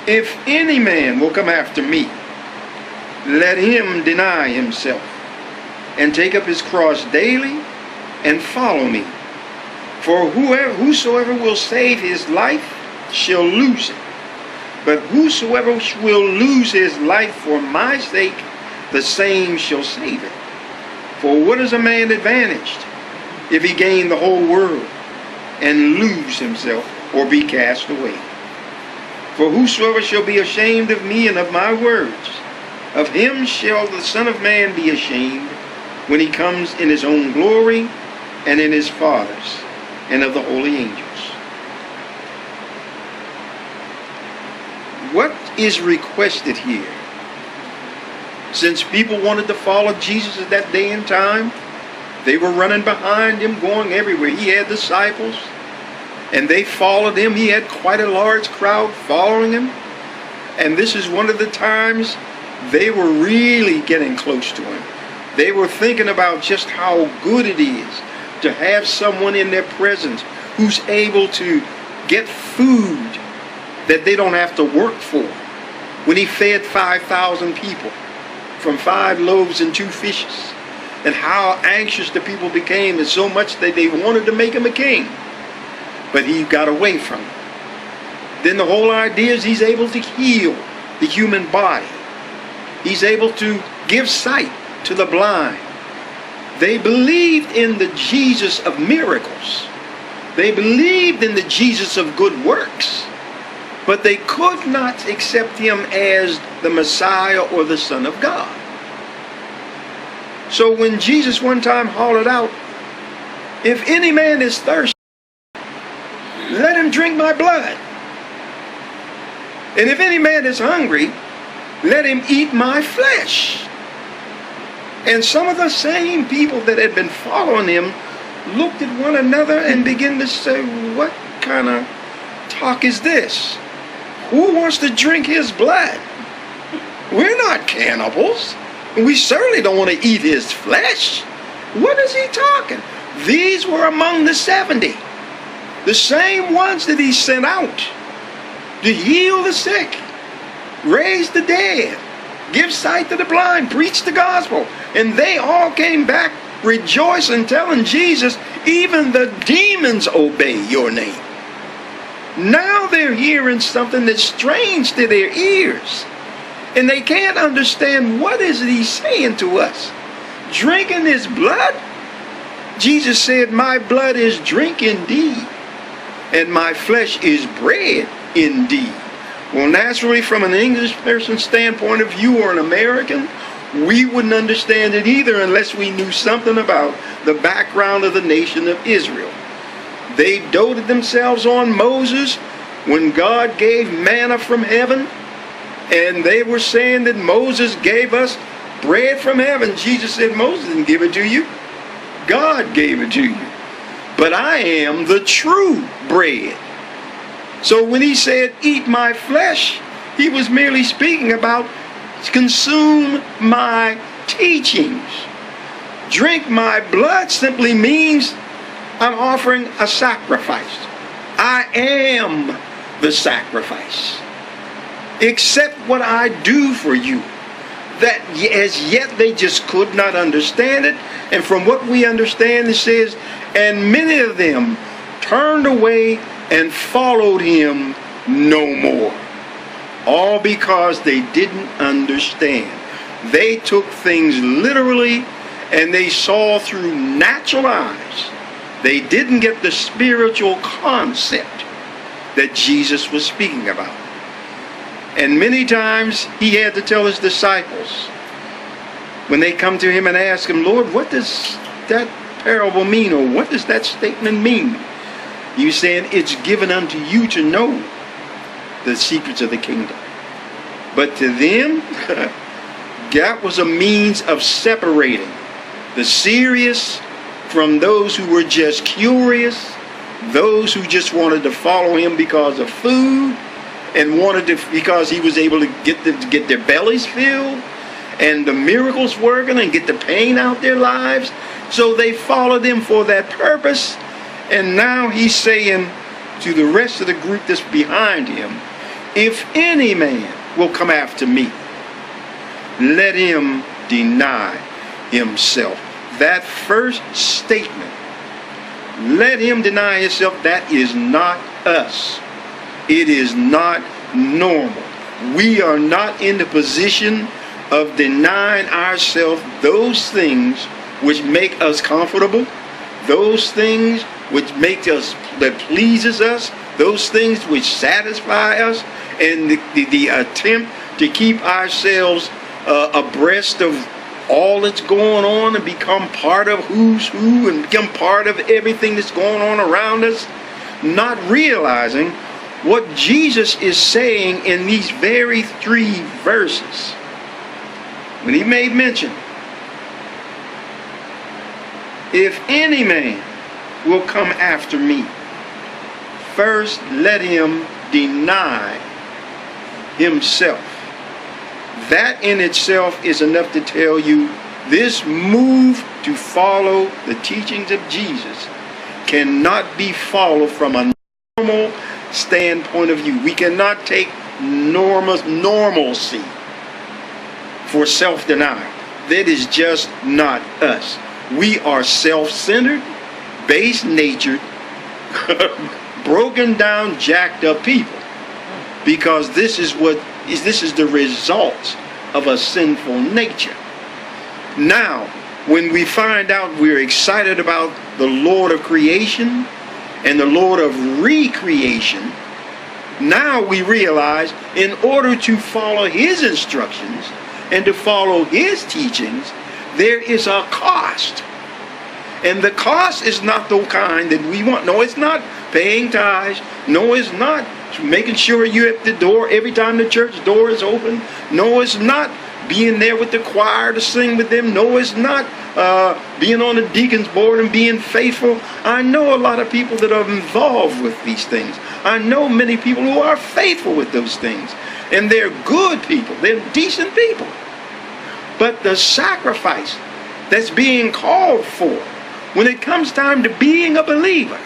If any man will come after me, let him deny himself and take up his cross daily and follow me. For whosoever will save his life shall lose it. But whosoever will lose his life for my sake, the same shall save it. For what is a man advantaged if he gain the whole world and lose himself or be cast away? For whosoever shall be ashamed of me and of my words, of him shall the Son of Man be ashamed when he comes in his own glory and in his Father's and of the holy angels. What is requested here? Since people wanted to follow Jesus at that day and time, they were running behind him, going everywhere. He had disciples, and they followed him. He had quite a large crowd following him. And this is one of the times they were really getting close to him. They were thinking about just how good it is to have someone in their presence who's able to get food that they don't have to work for. When he fed 5,000 people from 5 loaves and 2 fishes, and how anxious the people became, and so much that they wanted to make him a king. But he got away from it. Then the whole idea is he's able to heal the human body. He's able to give sight to the blind. They believed in the Jesus of miracles. They believed in the Jesus of good works. But they could not accept him as the Messiah or the Son of God. So when Jesus one time hollered out, if any man is thirsty, let him drink my blood. And if any man is hungry, let him eat my flesh. And some of the same people that had been following him looked at one another and began to say, what kind of talk is this? Who wants to drink his blood? We're not cannibals. We certainly don't want to eat his flesh. What is he talking? These were among the 70. The same ones that he sent out to heal the sick, raise the dead, give sight to the blind, preach the gospel. And they all came back rejoicing, telling Jesus, even the demons obey your name. Now they're hearing something that's strange to their ears. And they can't understand, what is it he's saying to us? Drinking his blood? Jesus said, my blood is drink indeed, and my flesh is bread indeed. Well, naturally, from an English person's standpoint of view, or an American, we wouldn't understand it either unless we knew something about the background of the nation of Israel. They doted themselves on Moses when God gave manna from heaven. And they were saying that Moses gave us bread from heaven. Jesus said, Moses didn't give it to you. God gave it to you. But I am the true bread. So when he said, eat my flesh, he was merely speaking about consume my teachings. Drink my blood simply means I'm offering a sacrifice. I am the sacrifice. Accept what I do for you. That as yet they just could not understand it. And from what we understand, it says, and many of them turned away and followed him no more. All because they didn't understand. They took things literally, and they saw through natural eyes. They didn't get the spiritual concept that Jesus was speaking about. And many times he had to tell his disciples, when they come to him and ask him, Lord, what does that parable mean? Or what does that statement mean? You saying, it's given unto you to know the secrets of the kingdom. But to them, that was a means of separating the serious from those who were just curious, those who just wanted to follow him because of food, and wanted to, because he was able to get their bellies filled, and the miracles working, and get the pain out their lives. So they followed him for that purpose. And now he's saying to the rest of the group that's behind him, if any man will come after me, let him deny himself. That first statement, let him deny himself, that is not us. It is not normal. We are not in the position of denying ourselves those things which make us comfortable, those things which make us, that pleases us, those things which satisfy us, and the attempt to keep ourselves abreast of all that's going on and become part of who's who and become part of everything that's going on around us, not realizing what Jesus is saying in these very 3 verses. When he made mention, if any man will come after me, first let him deny himself. That in itself is enough to tell you this move to follow the teachings of Jesus cannot be followed from a normal standpoint of view. We cannot take normalcy for self-denial. That is just not us. We are self-centered, base-natured, broken down, jacked up people. Because this is the result of a sinful nature. Now, when we find out we're excited about the Lord of creation and the Lord of recreation, now we realize in order to follow his instructions and to follow his teachings, there is a cost. And the cost is not the kind that we want. No, it's not paying tithes. No, it's not making sure you're at the door every time the church door is open. No, it's not being there with the choir to sing with them. No, it's not being on the deacon's board and being faithful. I know a lot of people that are involved with these things. I know many people who are faithful with those things. And they're good people. They're decent people. But the sacrifice that's being called for when it comes time to being a believer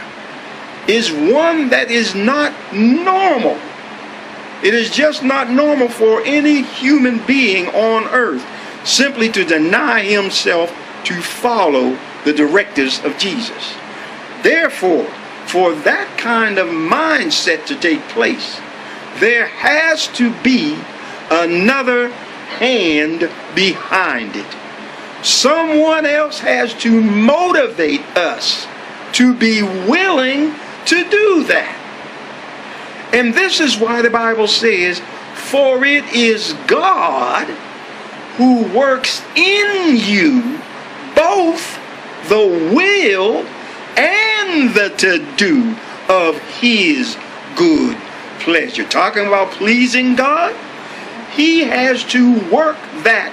is one that is not normal. It is just not normal for any human being on earth simply to deny himself to follow the directives of Jesus. Therefore, for that kind of mindset to take place, there has to be another hand behind it. Someone else has to motivate us to be willing to do that. And this is why the Bible says, for it is God who works in you both the will and the to-do of his good pleasure. Talking about pleasing God, he has to work that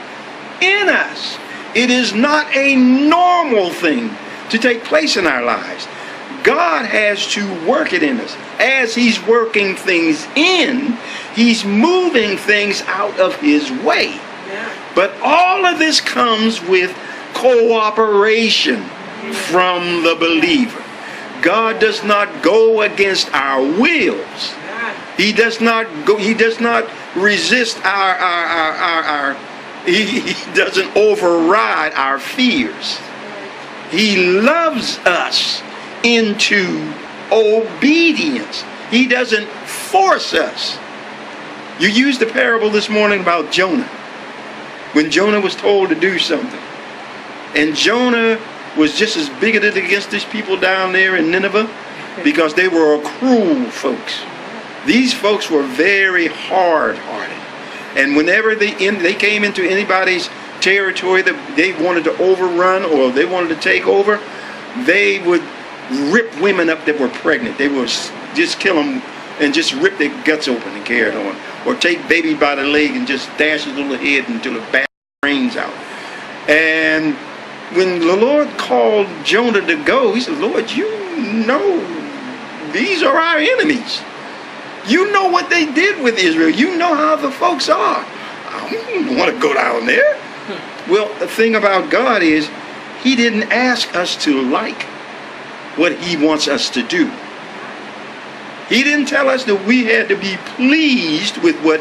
in us. It is not a normal thing to take place in our lives. God has to work it in us. As he's working things in, he's moving things out of his way. Yeah. But all of this comes with cooperation from the believer. God does not go against our wills. He does not go. He does not resist our he doesn't override our fears. He loves us into obedience. He doesn't force us. You used the parable this morning about Jonah. When Jonah was told to do something. And Jonah was just as bigoted against these people down there in Nineveh because they were a cruel folks. These folks were very hard-hearted. And whenever they came into anybody's territory that they wanted to overrun or they wanted to take over, they would rip women up that were pregnant. They would just kill them and just rip their guts open and carry it on. Or take baby by the leg and just dash his little head until the bat brains out. And when the Lord called Jonah to go, he said, Lord, you know these are our enemies. You know what they did with Israel. You know how the folks are. I don't want to go down there. Well, the thing about God is he didn't ask us to like what he wants us to do. He didn't tell us that we had to be pleased with what